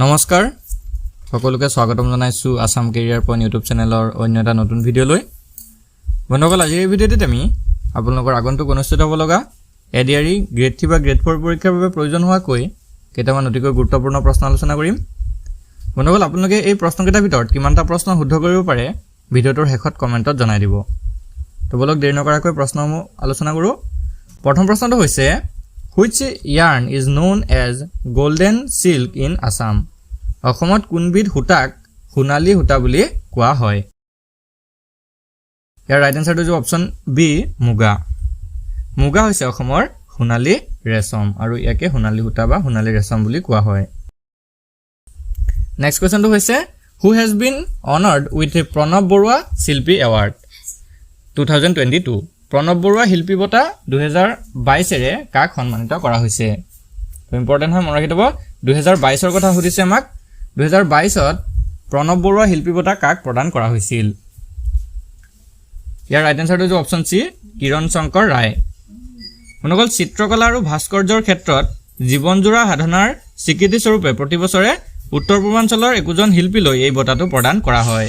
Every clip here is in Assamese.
নমস্কাৰ সকলোকে স্বাগতম জনাইছো আসাম কেৰিয়াৰ পইণ্ট ইউটিউব চেনেলৰ অন্য এটা নতুন ভিডিঅ' লৈ বন্ধুসকল আজি এই ভিডিঅ'টিত আমি আপোনালোকৰ আগন্তুক অনুষ্ঠিত হ'ব লগা এডিআৰই গ্ৰেড 3 বা গ্ৰেড 4 পৰীক্ষাৰ বাবে প্ৰয়োজন হোৱাকৈ কেইটামান অতিকৈ গুৰুত্বপূৰ্ণ প্ৰশ্ন আলোচনা কৰিম বন্ধুসকল আপোনালোকে এই প্ৰশ্নকেইটাৰ ভিতৰত কিমানটা প্ৰশ্ন শুদ্ধ কৰিব পাৰে ভিডিঅ'টোৰ শেষত কমেণ্টত জনাই দিব তো বলক দেৰি নকৰাকৈ প্ৰশ্নসমূহ আলোচনা কৰোঁ প্ৰথম প্ৰশ্নটো হৈছে Which yarn is known as golden silk in Assam? অসমত কোনবিধ সূতাক সোণালী সূতা বুলি কোৱা হয় ইয়াৰ ৰাইট আনসাৰটো যে অপচন বি মুগা মুগা হৈছে অসমৰ সোণালী ৰেচম আৰু ইয়াকে সোণালী সূতা বা সোণালী ৰেচম বুলি কোৱা হয় নেক্সট কোৱেশ্চনটো হৈছে Who has been honored with the Pranab Borua Shilpi Award 2022 Pranab Barua শিল্পী বঁটা 2022 ৰে কাক সন্মানিত কৰা হৈছে তো ইম্পৰ্টেন্ট হয় মনত ৰাখিব 2022 ৰ কথা সুধিছে আমাক 2022 ত প্ৰণৱ বৰুৱা শিল্পী বঁটা কাক প্ৰদান কৰা হৈছিল ইয়াৰ ৰাইট আনসাৰটো যে অপচন সি কিৰণ শংকৰ ৰায় মনগল চিত্ৰকলা আৰু ভাস্কৰ্যৰ ক্ষেত্ৰত জীৱনজোৰা সাধনাৰ স্বীকৃতি স্বৰূপে প্ৰতি বছৰে উত্তৰ পূৰ্বাঞ্চলৰ একোজন শিল্পীলৈ এই বঁটাটো প্ৰদান কৰা হয়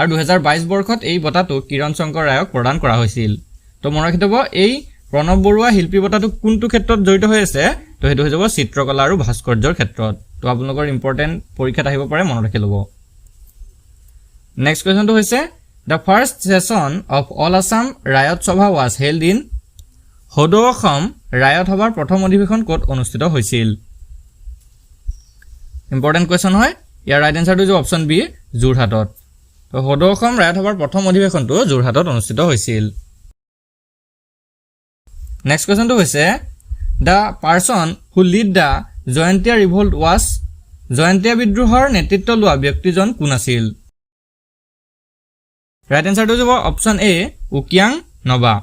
আৰু 2022 বৰ্ষত এই বঁটাটো কিৰণ শংকৰ ৰায়ক প্ৰদান কৰা হৈছিল তো মনত ৰাখিব এই প্ৰণৱ বৰুৱা শিল্পী বঁটাটো কোনটো ক্ষেত্ৰত জড়িত হৈ আছে তো হেতু হৈ যাব চিত্ৰকলা আৰু ভাস্কৰ্যৰ ক্ষেত্ৰত তো আপোনালোকৰ ইম্পৰ্টেন্ট পৰীক্ষাত আহিব পাৰে মনত ৰাখি ল'ব নেক্সট কোৱেশ্চনটো হৈছে The first session of All Assam Rayot Sabha was held in Hodo Assam Rayot Sabhar প্ৰথম অধিৱেশন ক'ত অনুষ্ঠিত হৈছিল ইম্পৰ্টেন্ট কোৱেশ্চন হয় ইয়াৰ ৰাইট আনসাৰটো যে অপচন বি যোৰহাটত তো হোডো অসম ৰায়ত সভাৰ প্ৰথম অধিৱেশনটো যোৰহাটত অনুষ্ঠিত হৈছিল Next question to হৈছে The person who lead the Jayantia revolt was Jayantia বিদ্ৰোহৰ নেতৃত্ব লোৱা ব্যক্তিজন কোন আছিল ৰাইট আনসাৰটো হ'ব অপচন এ উকিয়াং নবা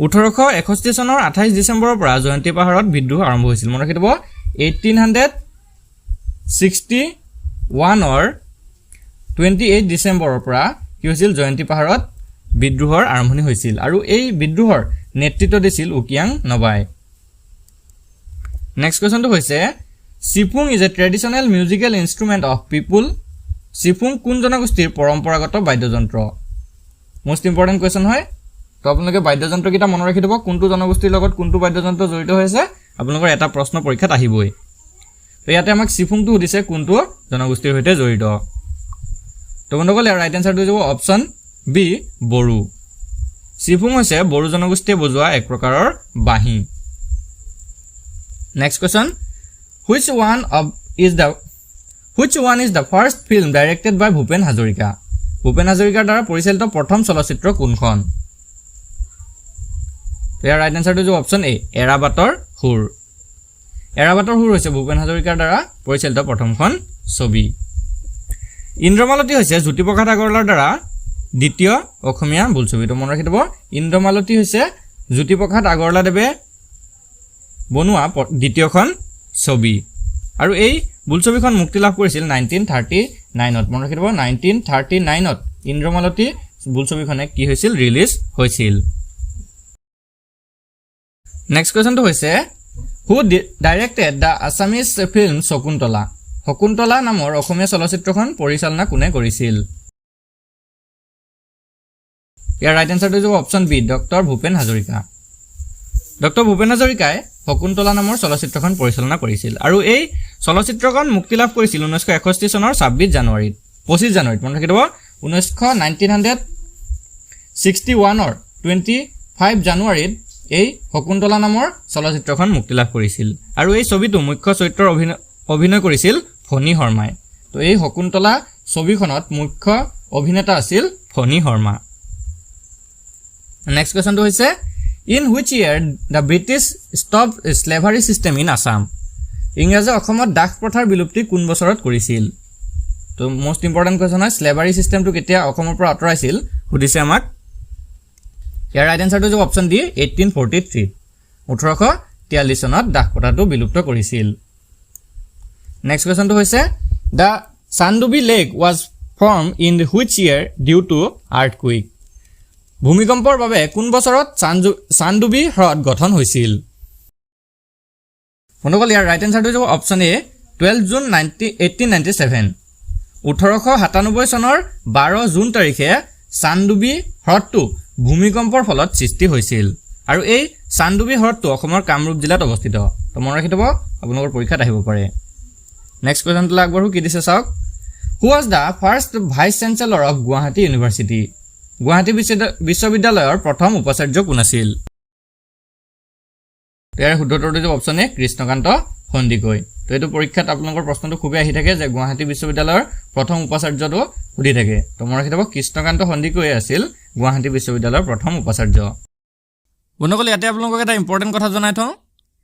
1861 চনৰ 28 ডিসেম্বৰৰ পৰা জয়ন্তী পাহাৰত বিদ্ৰোহ আৰম্ভ হৈছিল মনত ৰাখিব 1861 অৰ 28 ডিসেম্বৰৰ পৰা কি হৈছিল জয়ন্তী পাহাৰত বিদ্ৰোহৰ আৰম্ভণি হৈছিল আৰু এই বিদ্ৰোহৰ নেতৃত্ব দিছিল উকিয়াং নবাই নেক্সট কোৱেশ্চনটো হৈছে Sipung is a traditional musical instrument of people Sipung কোন জনগোষ্ঠীৰ পৰম্পৰাগত বাদ্যযন্ত্ৰ মোস্ট ইম্পৰ্টেন্ট কোৱেশ্চন হয় তো আপোনালোকে বাদ্যযন্ত্ৰ কিটা মনত ৰাখি দিব কোনটো জনগোষ্ঠীৰ লগত কোনটো বাদ্যযন্ত্ৰ জড়িত হৈছে আপোনালোকৰ এটা প্ৰশ্ন পৰীক্ষাত আহিবই তো ইয়াতে আমাক সিপুংটো সুধিছে কোনটো জনগোষ্ঠীৰ সৈতে জড়িত তো বন্ধুসকল ইয়াৰ ৰাইট আনসাৰটো হ'ব অপচন বি বড়ো সিপুং হৈছে বড়ো জনগোষ্ঠীয়ে বজোৱা এক প্ৰকাৰৰ বাঁহী next question which one is the first film directed by Bhupen Hazarika Bhupen হাজৰিকাৰ দ্বাৰা পৰিচালিত প্ৰথম চলচ্চিত্ৰ কোনখন ইয়াৰ ৰাইট আনসাৰটো যে অপচন এ এৰাবাটৰ হুৰ হৈছে ভূপেন হাজৰিকাৰ দ্বাৰা পৰিচালিত প্ৰথমখন ছবি ইন্দ্ৰমালতী হৈছে জ্যোতিপ্ৰসাদ আগৰৱালাৰ দ্বাৰা দ্বিতীয় অসমীয়া বোলছবিটো মনত ৰাখি দিব ইন্দ্ৰমালতী হৈছে জ্যোতিপ্ৰসাদ আগৰৱালাদেৱে বনোৱা দ্বিতীয়খন ছবি আৰু এই বোলছবিখন মুক্তি লাভ কৰিছিল 1939 ত মনত ৰাখি দিব 1939 ত ইন্দ্ৰমালতী বোলছবিখনে কি হৈছিল ৰিলিজ হৈছিল নেক্সট কোৱেশ্চনটো হৈছে হু ডাইৰেক্টেড দা আসামিজ ফিল্ম শকুন্তলা নামৰ অসমীয়া চলচ্চিত্ৰখন পৰিচালনা কোনে কৰিছিল ইয়াৰ ৰাইট আনসাৰটো হ'ব অপচন বি ডক্টৰ ভূপেন হাজৰিকাই শকুন্তলা নামৰ চলচ্চিত্ৰখন পৰিচালনা কৰিছিল আৰু এই চলচ্চিত্ৰখন মুক্তি লাভ কৰিছিল 1961 চনৰ 25 জানুৱাৰীত মনত ৰাখি দিব 1961 অৰ 25 জানুৱাৰীত এই শকুন্তলা নামৰ চলচ্চিত্ৰখন মুক্তি লাভ কৰিছিল আৰু এই ছবিটো মুখ্য চৰিত্ৰৰ অভিনয় কৰিছিল ফণী শৰ্মাই তো এই শকুন্তলা ছবিখনত মুখ্য অভিনেতা আছিল ফণী শৰ্মা নেক্সট কোৱেশ্চনটো হৈছে In which year the British stopped slavery system in Assam? ইংৰাজে অসমত দাস প্ৰথাৰ বিলুপ্তি কোন বছৰত কৰিছিল তো মোস্ট ইম্পৰ্টেন্ট কোৱেশ্চন হয় স্লেভাৰী সিস্টেমটো কেতিয়া অসমৰ পৰা আঁতৰাইছিল সুধিছে আমাক ইয়াৰ ৰাইট আনসাৰটো হ'ব অপচন ডি 1843 1843 চনত দাস প্ৰথাটো বিলুপ্ত কৰিছিল নেক্সট কোৱেশ্চনটো হৈছে The Sandobi Lake was formed in which year due to earthquake ভূমিকম্পৰ বাবে কোন বছৰত চান্দুবি হ্ৰদ গঠন হৈছিল বন্ধুসকল ইয়াৰ ৰাইট আনসাৰটো হ'ব অপচন এ 12 জুন 1897 1897 চনৰ 12 জুন তাৰিখে চানডুবি হ্ৰদটো ভূমিকম্পৰ ফলত সৃষ্টি হৈছিল আৰু এই চানডুবি হ্ৰদটো অসমৰ কামৰূপ জিলাত অৱস্থিত তো মনত ৰাখি থব আপোনালোকৰ পৰীক্ষাত আহিব পাৰে নেক্সট কোৱেশ্চনটো আগবঢ়ো কি দিছে চাওক who was the first vice chancellor of Guwahati university Guwahati বিশ্ববিদ্যালয়ৰ প্ৰথম উপাচাৰ্য কোন আছিল ইয়াৰ শুদ্ধটো যে অপচন এ কৃষ্ণকান্ত সন্দিকৈ তো এইটো পৰীক্ষাত আপোনালোকৰ প্ৰশ্নটো খুবেই আহি থাকে যে গুৱাহাটী বিশ্ববিদ্যালয়ৰ প্ৰথম উপাচাৰ্যটো সুধি থাকে তো মনত ৰাখি থব কৃষ্ণকান্ত সন্দিকৈ আছিল গুৱাহাটী বিশ্ববিদ্যালয়ৰ প্ৰথম উপাচাৰ্য বন্ধুসকল ইয়াতে আপোনালোকক এটা ইম্পৰ্টেণ্ট কথা জনাই থওঁ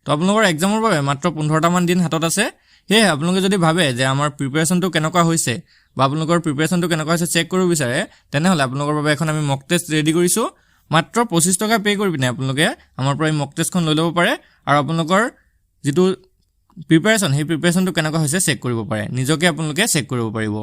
তো আপোনালোকৰ এক্সামৰ বাবে মাত্ৰ 15টা মান দিন হাতত আছে সেয়ে আপোনালোকে যদি ভাবে যে আমাৰ প্ৰিপাৰেচনটো কেনেকুৱা হৈছে বা আপোনালোকৰ প্ৰিপাৰেচনটো কেনেকুৱা হৈছে চেক কৰিব বিচাৰে তেনেহলে আপোনালোকৰ বাবে এখন আমি মক টেষ্ট ৰেডি কৰিছো মাত্ৰ 25 টকা পে কৰি পিনে আপোনালোকে আমাৰ পৰা এই মক টেষ্টখন লৈ ল'ব পাৰে আৰু আপোনালোকৰ যেটো প্ৰিপাৰেচন সেই প্ৰিপাৰেচনটো কেনেকুৱা হৈছে চেক কৰিব পাৰে নিজকে আপোনালোকে চেক কৰিব পাৰিব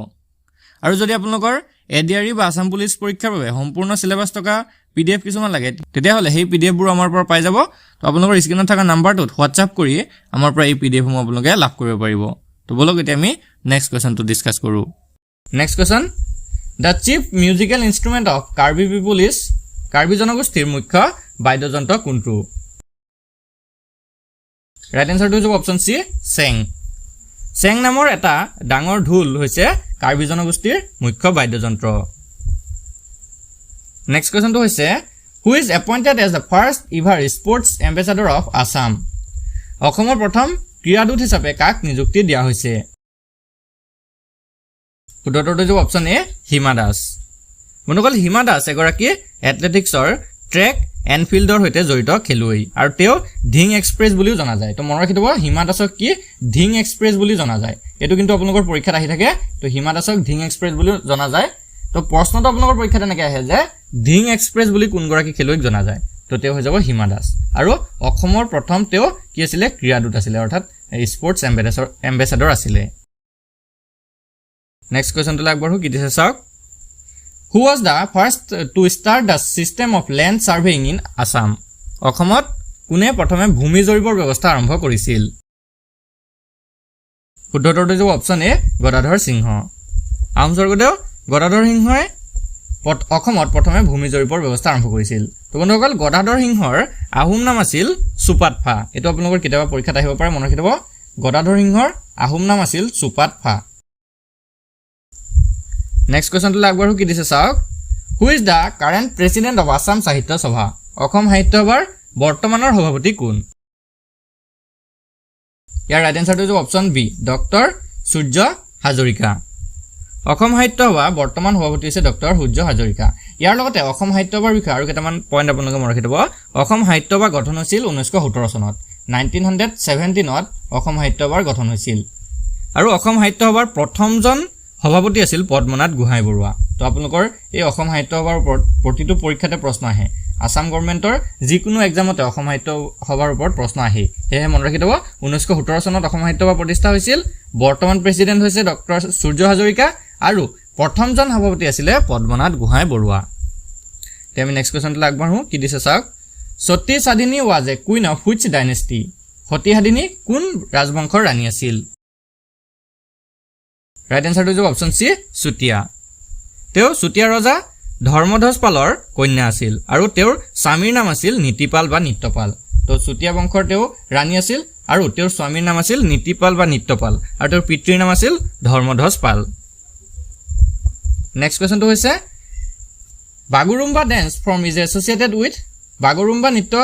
আৰু যদি আপোনালোকৰ এডিআৰই বা আসাম পুলিচ পৰীক্ষাৰ বাবে সম্পূৰ্ণ সিলেবাস থকা পিডিএফ কিছুমান লাগে তেতিয়াহলে সেই পিডিএফ বোৰ আমাৰ পৰা পাই যাব তো আপোনালোকৰ স্ক্ৰিনত থকা নাম্বাৰটোত হোৱাটছআপ কৰি আমাৰ পৰা এই পিডিএফ সমূহ আপোনালোকে লাভ কৰিব পাৰিব তো বলক এতিয়া আমি নেক্সট কোৱেশ্চনটো ডিসকাস কৰো next question the chief musical instrument of Karbi people is Karbi জনগোষ্ঠীৰ মুখ্য বাদ্যযন্ত্ৰ কোনটো ৰাইট এনসাৰটো হ'ব অপচন সি চেং চেং নামৰ এটা ডাঙৰ ঢোল হৈছে কাৰ্বি জনগোষ্ঠীৰ মুখ্য বাদ্যযন্ত্ৰ নেক্সট কোৱেশ্চনটো হৈছে who is appointed as the first ever sports ambassador of Assam অসমৰ প্ৰথম ক্ৰীড়াদূত হিচাপে কাক নিযুক্তি দিয়া হৈছে উত্তৰটো হ'ব অপচন এ হিমা দাস বন্ধুসকল হিমা দাস এগৰাকী এথলেটিক্সৰ ট্ৰেক এনফিল্ডৰ সৈতে জড়িত খেলুৱৈ আৰু তেওঁ ধিং এক্সপ্ৰেছ বুলিও জনা যায় তো মনত ৰাখি থব হিমা দাসক কি ধিং এক্সপ্ৰেছ বুলি জনা যায় এটো কিন্তু আপোনালোকৰ পৰীক্ষাত আহি থাকে তো হিমা দাসক ধিং এক্সপ্ৰেছ বুলি জনা যায় তো প্ৰশ্নটো আপোনালোকৰ পৰীক্ষাত এনেকৈ আহে যে ধিং এক্সপ্ৰেছ বুলি কোনগৰাকী খেলুৱৈক জনা যায় তো তেওঁ হৈ যাব হিমা দাস আৰু অসমৰ প্ৰথম তেওঁ কি আছিল ক্ৰীড়াদূত আছিল অৰ্থাৎ স্পৰ্টছ এম্বেছাডৰ আছিল নেক্সট কোৱেশ্চনটো আগবঢ়ো কি দিছে চাওক Who was the first to start the system of land surveying in Assam? অসমত কোনে প্ৰথমে ভূমি জৰীপৰ ব্যৱস্থা আৰম্ভ কৰিছিল শুদ্ধটো হ'ব অপচন এ গদাধৰ সিংহ আহোম স্বৰ্গদেউ গদাধৰ সিংহই অসমত প্ৰথমে ভূমি জৰীপৰ ব্যৱস্থা আৰম্ভ কৰিছিল তো বন্ধুসকল গদাধৰ সিংহৰ আহোম নাম আছিল সুপাতফা এটো আপোনালোকৰ কিতাপৰ পৰীক্ষাত আহিব পাৰে মনত ৰাখিব গদাধৰ সিংহৰ আহোম নাম আছিল সুপাতফা নেক্সট কোৱেশ্চনটো আগবঢ়ো কি দিছে চাওক হু is da current president of Assam সাহিত্য সভা অসম সাহিত্য সভাৰ বৰ্তমানৰ সভাপতি কোন ইয়াৰ ৰাইট এনসাৰটো হ'ব অপচন বি ডক্টৰ সূৰ্য হাজৰিকা অসম সাহিত্য সভা বৰ্তমান সভাপতি হৈছে ডক্টৰ সূৰ্য হাজৰিকা ইয়াৰ লগতে অসম সাহিত্য সভাৰ বিষয়ে আৰু কেইটামান পইণ্ট আপোনালোকে মনত ৰাখি থব অসম সাহিত্য সভা গঠন হৈছিল 1917 চনত 1917ত অসম সাহিত্য সভাৰ গঠন হৈছিল আৰু অসম সাহিত্য সভাৰ প্ৰথমজন সভাপতি আছিল পদ্মনাথ গোহাঁই বৰুৱা তো আপোনালোকৰ এই অসম সাহিত্য সভাৰ ওপৰত প্ৰতিটো পৰীক্ষাতে প্ৰশ্ন আহে আসাম গভৰ্ণমেণ্টৰ যিকোনো এক্সামতে অসম সাহিত্য সভাৰ ওপৰত প্ৰশ্ন আহে হেহে মনত ৰাখি থব 1917 চনত অসম সাহিত্য সভা প্ৰতিষ্ঠা হৈছিল বৰ্তমান প্ৰেসিডেন্ট হৈছে ডক্টৰ সূৰ্য হাজৰিকা আৰু প্ৰথমজন সভাপতি আছিল পদ্মনাথ গোহাঁই বৰুৱা তে আমি নেক্সট কোৱেশ্চনটো আগবঢ়ো কি দিছে চাওক Sati Sadhini was a queen of which dynasty Sati Sadhini কোন ৰাজবংশৰ ৰাণী আছিল ৰাইট এনসাৰটো হ'ব অপচন সি চুতিয়া তেওঁ চুতিয়া ৰজা ধৰ্মধ্বজ পালৰ কন্যা আছিল আৰু তেওঁৰ স্বামীৰ নাম আছিল নীতিপাল বা নিত্যপাল তো চুতিয়া বংশৰ তেওঁ ৰাণী আছিল আৰু তেওঁৰ স্বামীৰ নাম আছিল নীতিপাল বা নিত্যপাল আৰু তেওঁৰ পিতৃৰ নাম আছিল ধৰ্মধ্বজ পাল নেক্সট কোৱেশ্চনটো হৈছে Bagurumba dance form is associated with Bagurumba নৃত্য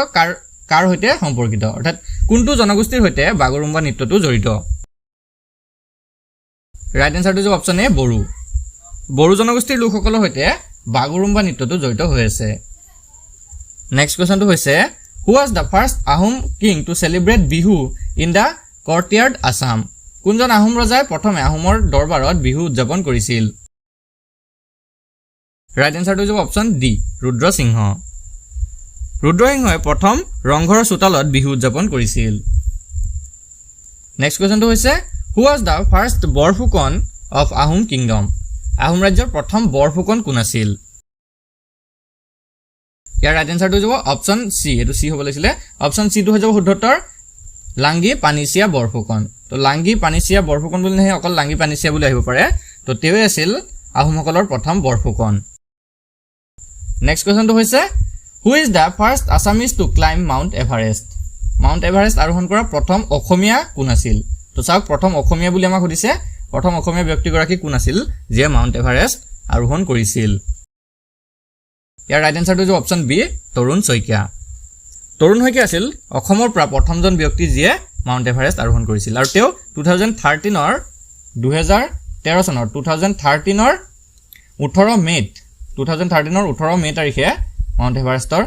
কাৰ সৈতে সম্পৰ্কিত অৰ্থাৎ কোনটো জনগোষ্ঠীৰ সৈতে বাগুৰুম্বা নৃত্যটো জড়িত ৰাইট এনসাৰটো হ'ব অপচন এ বড়ো জনগোষ্ঠীৰ লোকসকলৰ সৈতে বাগুৰুম্বা নৃত্যটো জড়িত হৈ আছে নেক্সট কোৱেশ্চনটো হৈছে who was the first Ahom king to celebrate Bihu in the courtyard Assam কোনজন আহোম ৰজাই প্ৰথমে আহোমৰ দৰবাৰত বিহু উদযাপন কৰিছিল ৰাইট এনসাৰটো হ'ব অপচন ডি ৰুদ্ৰসিংহই প্ৰথম ৰংঘৰৰ চোতালত বিহু উদযাপন কৰিছিল নেক্সট কোৱেশ্চনটো হৈছে who was the first Borphukan of Ahom kingdom Ahom ৰাজ্যৰ প্ৰথম বৰফুকন কোন আছিল ইয়াৰ ৰাইট এনসাৰটো হ'ব অপচন সি এটো সি হ'ব লাগিছিলে অপচন সি টো হৈ যাব শুদ্ধতৰ লাংগি পানিছিয়া বৰফুকন তো লাংগি পানিছিয়া বৰফুকন বুলি নহয় অকল লাংগি পানিছিয়া বুলি আহিব পাৰে তো তেৱে আছিল আহোমসকলৰ প্ৰথম বৰফুকন নেক্সট কোৱেশ্চনটো হৈছে who is the first Assamese to climb Mount Everest আৰোহণ কৰা প্ৰথম অসমীয়া কোন আছিল তো চাওক প্ৰথম অসমীয়া বুলি আমাক সুধিছে প্ৰথম অসমীয়া ব্যক্তিগৰাকী কোন আছিল যিয়ে মাউণ্ট এভাৰেষ্ট আৰোহণ কৰিছিল ইয়াৰ ৰাইট এনসাৰটো হৈছে অপচন বি তৰুণ শইকীয়া আছিল অসমৰ পৰা প্ৰথমজন ব্যক্তি যিয়ে মাউণ্ট এভাৰেষ্ট আৰোহণ কৰিছিল আৰু তেওঁ 2013 ৰ 18 মে তাৰিখে মাউণ্ট এভাৰেষ্টৰ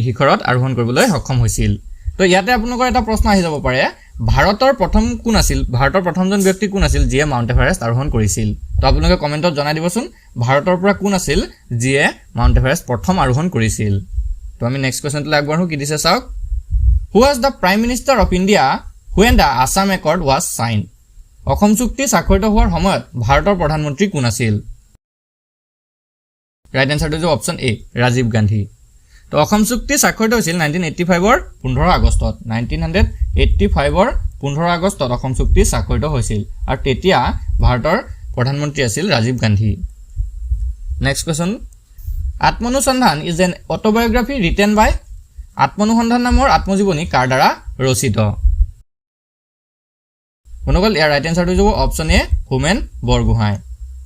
শিখৰত আৰোহণ কৰিবলৈ সক্ষম হৈছিল তো ইয়াতে আপোনালোকৰ এটা প্ৰশ্ন আহি যাব পাৰে ভাৰতৰ প্ৰথমজন ব্যক্তি কোন আছিল যিয়ে মাউণ্ট এভাৰেষ্ট আৰোহণ কৰিছিল তো আপোনালোকে কমেন্টত জনাই দিবচোন ভাৰতৰ পৰা কোন আছিল যিয়ে মাউণ্ট এভাৰেষ্ট প্ৰথম আৰোহণ কৰিছিল তো আমি নেক্সট কোৱেশ্চনটো আগবঢ়ো কি দিছে চাওক who was the prime minister of India when the Assam accord was sign Assam চুক্তি স্বাক্ষৰিত হোৱাৰ সময়ত ভাৰতৰ প্ৰধানমন্ত্ৰী কোন আছিল ৰাইট এনসাৰটো হৈছে অপচন এ ৰাজীৱ গান্ধী তো অসম চুক্তি স্বাক্ষৰিত হৈছিল 1985 ৰ 15 আগষ্টত 1985 ৰ 15 আগষ্টত অসম চুক্তি স্বাক্ষৰিত হৈছিল আৰু তেতিয়া ভাৰতৰ প্ৰধানমন্ত্ৰী আছিল Rajiv Gandhi next question Atmanusandhan is an autobiography written by Atmanusandhan নামৰ আত্মজীৱনী কাৰ দ্বাৰা ৰচিত বন্ধুসকল ইয়াৰ ৰাইট এনসাৰটো হ'ব অপচন এ হোমেন বৰগোহাঁই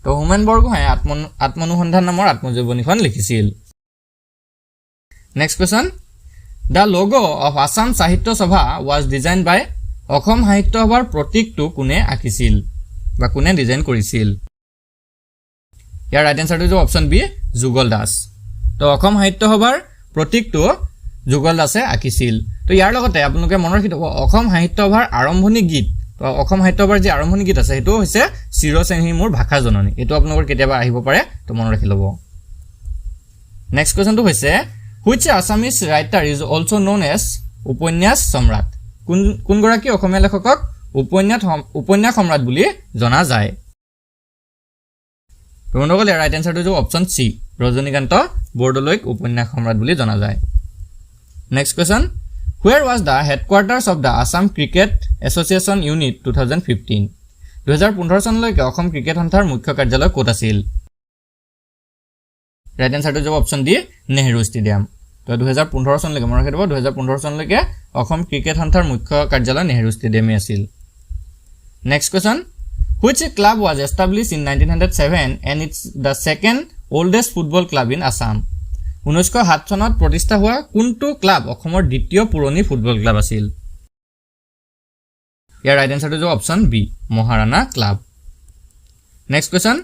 তো হোমেন বৰগোহাঁই আত্মনুসন্ধান নামৰ আত্মজীৱনীখন লিখিছিল next question the logo of Assam সাহিত্য সভা ওয়াজ ডিজাইন বাই অসম সাহিত্য সভাৰ প্ৰতীকটো কোনে আঁকিছিল বা কোনে ডিজাইন কৰিছিল ইয়াৰ ৰাইট এনসাৰটো হৈছে অপচন বি যুগল দাস তো অসম সাহিত্য সভাৰ প্ৰতীকটো যুগল দাসে আঁকিছিল তো ইয়াৰ লগতে আপোনালোকে মনত ৰাখি থব অসম সাহিত্য সভাৰ আৰম্ভণি গীত তো অসম সাহিত্য সভাৰ যে আৰম্ভণি গীত আছে সেইটো হৈছে চিৰচেনী মোৰ ভাষা জননী এটো আপোনালোকৰ কেতিয়াবা আহিব পাৰে তো মনত ৰাখি ল'ব নেক্সট কোৱেশ্চনটো হৈছে Which Assamese writer is also known as উপন্যাস সম্ৰাট কোন গৰাকী অসমীয়া লেখকক উপন্যাস সম্ৰাট বুলি জনা যায় বন্ধুসকল ইয়াৰ ৰাইট এনসাৰটো হৈছে অপচন সি ৰজনীকান্ত বৰদলৈক উপন্যাস সম্ৰাট বুলি জনা যায় next question Where was the headquarters of the Assam Cricket Association Unit 2015 2015 চনলৈকে অসম ক্ৰিকেট সন্থাৰ মুখ্য কাৰ্যালয় ক'ত আছিল ৰাইট এনসাৰটো হ'ব অপচন ডি নেহৰু ষ্টেডিয়াম তো 2015 চনলৈকে মনত ৰাখিব 2015 চনলৈকে অসম ক্ৰিকেট সন্থাৰ মুখ্য কাৰ্যালয় নেহৰু ষ্টেডিয়ামে আছিল next question Which club was established in 1907 and it's the second oldest football club in Assam 1907 চনত প্ৰতিষ্ঠা হোৱা কোনটো ক্লাব অসমৰ দ্বিতীয় পুৰণি ফুটবল ক্লাব আছিল ইয়াৰ ৰাইট এনসাৰটো হ'ব option B Maharana club next question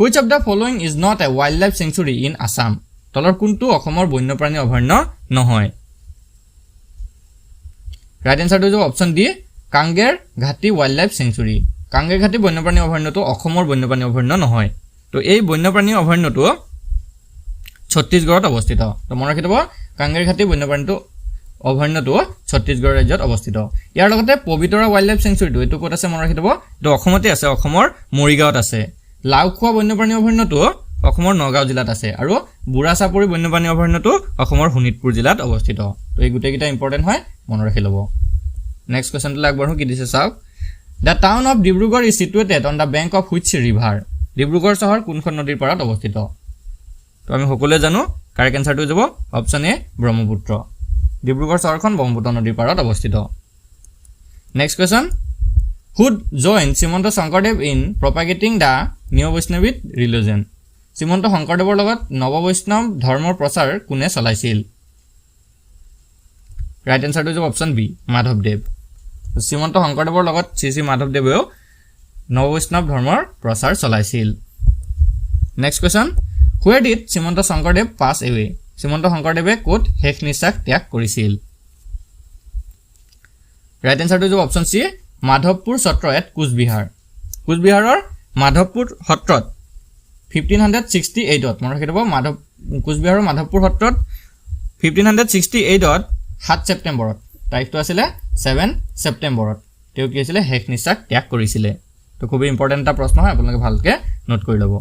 Which of the following is not a wildlife sanctuary in Assam? তলৰ কোনটো অসমৰ বন্যপ্ৰাণী অভয়াৰণ্য নহয় ৰাইট এনসাৰটো হ'ব অপচন ডি কাংগেৰ ঘাটি ৱাইল্ডলাইফ সেঞ্চুৰী কাংগেৰ ঘাটি বন্যপ্ৰাণী অভয়াৰণ্যটো অসমৰ বন্যপ্ৰাণী অভয়াৰণ্য নহয় তো এই বন্যপ্ৰাণী অভয়াৰণ্যটো ছত্তীশগড়ত অৱস্থিত তো মনত ৰাখিব কাংগেৰ ঘাটি বন্যপ্ৰাণীটো অভয়াৰণ্যটো ছত্তীশগড় ৰাজ্যত অৱস্থিত ইয়াৰ লগতে পবিতৰা ৱাইল্ডলাইফ সেঞ্চুৰীটো এটো ক'ত আছে মনত ৰাখিব তো অসমতে আছে অসমৰ মৰিগাঁৱত আছে লাউখোৱা বন্যপ্ৰাণী অভয়াৰণ্যটো অসমৰ নগাঁও জিলাত আছে আৰু বুঢ়াচাপৰি বন্যপ্ৰাণী অভয়াৰণ্যটো অসমৰ শোণিতপুৰ জিলাত অৱস্থিত তো এই গোটেইকেইটা ইম্পৰ্টেণ্ট হয় মনত ৰাখি ল'ব নেক্সট কোৱেশ্চনটো আগবঢ়ো কি দিছে চাওক the town of Dibrugarh is situated on the bank of which river Dibrugarh চহৰ কোনখন নদীৰ পাৰত অৱস্থিত তো আমি সকলোৱে জানো কাৰেক্ট এনসাৰটো হ'ব অপচন এ ব্ৰহ্মপুত্ৰ ডিব্ৰুগড় চহৰখন ব্ৰহ্মপুত্ৰ নদীৰ পাৰত অৱস্থিত next question Who joined Srimanta Shankardev in propagating the Neo Vaishnavid religion? Srimanta Shankardever লগত নৱ বৈষ্ণৱ ধৰ্মৰ প্ৰচাৰ কোনে চলাইছিল ৰাইট এনসাৰটো হ'ব অপচন বি মাধৱদেৱ শ্ৰীমন্ত শংকৰদেৱৰ লগত শ্ৰী মাধৱদেৱেও নৱ বৈষ্ণৱ ধৰ্মৰ প্ৰচাৰ চলাইছিল next question Where did Srimanta Sankardev pass away? Srimanta শংকৰদেৱে ক'ত শেষ নিশ্বাস ত্যাগ কৰিছিল ৰাইট এনসাৰটো হ'ব option C Madhavpur Satra at কোচবিহাৰৰ মাধৱপুৰ সত্ৰত 1568ত মনত ৰাখিব কোচবিহাৰৰ মাধৱপুৰ সত্ৰত 1568ত 7 ছেপ্টেম্বৰত তাৰিখটো আছিল 7 ছেপ্টেম্বৰত তেওঁ কি আছিল শেষ নিশ্বাস ত্যাগ কৰিছিল তো খুব ইম্পৰ্টেন্ট এটা প্ৰশ্ন হয় আপোনালোকে ভালকে নোট কৰি ল'ব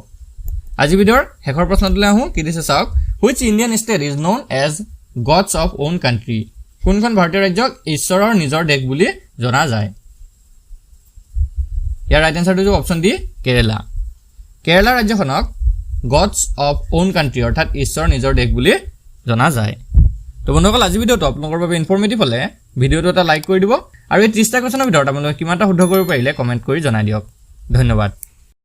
আজি ভিডিওৰ শেষৰ প্ৰশ্নটোলৈ আহো কি দিছে চাওক Which Indian state is known as gods of own country কোনখন ভাৰতীয় ৰাজ্যক ঈশ্বৰৰ নিজৰ দেশ বুলি জনা যায় ইয়াৰ ৰাইট এনসাৰটো হৈছে অপচন ডি কেৰালা কেৰালা ৰাজ্যখনক গডছ অফ ওন কান্ট্ৰি অৰ্থাৎ ঈশ্বৰৰ নিজৰ দেশ বুলি জনা যায় তো বন্ধুসকল আজি ভিডিঅ'টো আপোনালোকৰ বাবে ইনফৰ্মেটিভ হ'লে ভিডিঅ'টো এটা লাইক কৰি দিব আৰু এই 30টা কোৱেশ্যনৰ ভিতৰত আপোনালোকে কিমানটা শুদ্ধ কৰিব পাৰিলে কমেণ্ট কৰি জনাই দিয়ক ধন্যবাদ